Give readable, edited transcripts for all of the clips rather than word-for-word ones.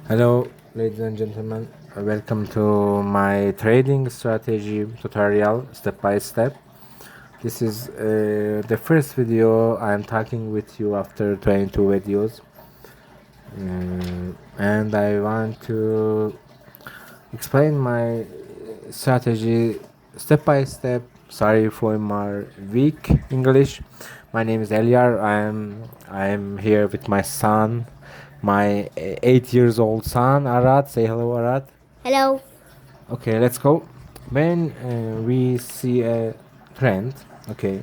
Hello, ladies and gentlemen. Welcome to my trading strategy tutorial step by step. This is the first video I am talking with you after 22 videos, and I want to explain my strategy step by step. Sorry for my weak English. My name is Eliar. I am here with my son, my 8 years old son Arad. Say hello, Arad. Hello. Okay, let's go. When we see a trend, okay,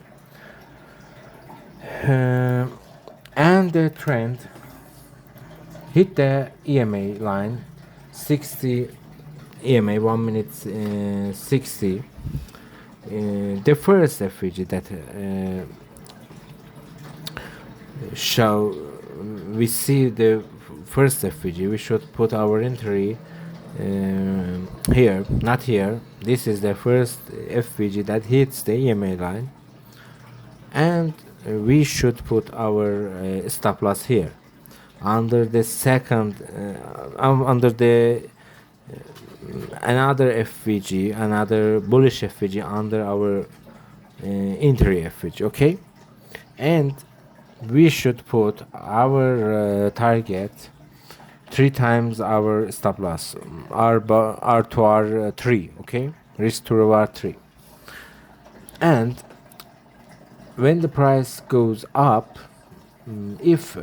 and the trend hit the EMA line, 60 EMA 1 minute 60. The first FVG that show we see the first FVG, we should put our entry here, not here. This is the first FVG that hits the EMA line, and we should put our stop loss here under the second under the another FVG, another bullish FVG under our entry FVG. Okay, and we should put our target 3 times our stop loss, R to R3. Okay, risk to reward 3. And when the price goes up, if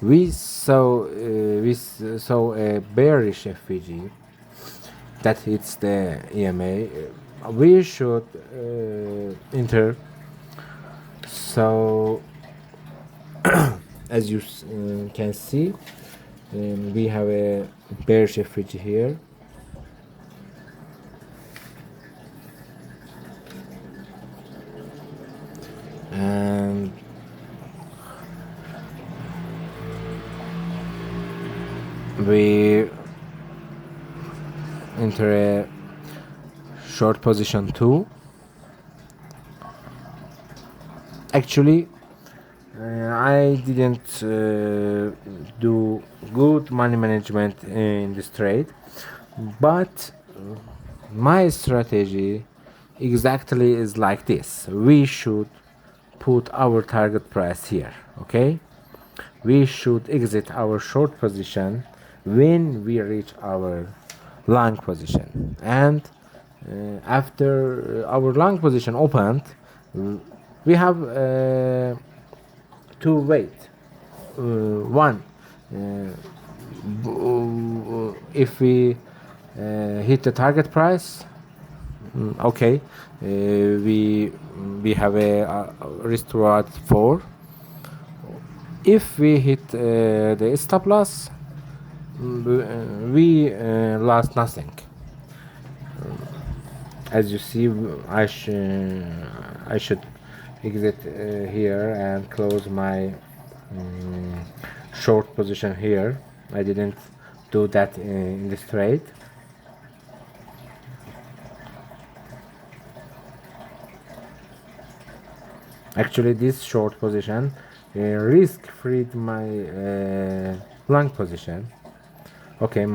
we saw a bearish FVG that hits the EMA, we should enter. So as you can see, we have a bearish FVG here, and we enter a short position 2. Actually, I didn't do good money management in this trade, but my strategy exactly is like this. We should put our target price here. Okay, we should exit our short position when we reach our long position, and after our long position opened, we have to wait. One, if we hit the target price, okay, we have a risk reward 4. If we hit the stop loss, we lost nothing. As you see, I should exit here and close my short position here. I didn't do that in this trade. Actually, this short position risk freed my long position. Okay,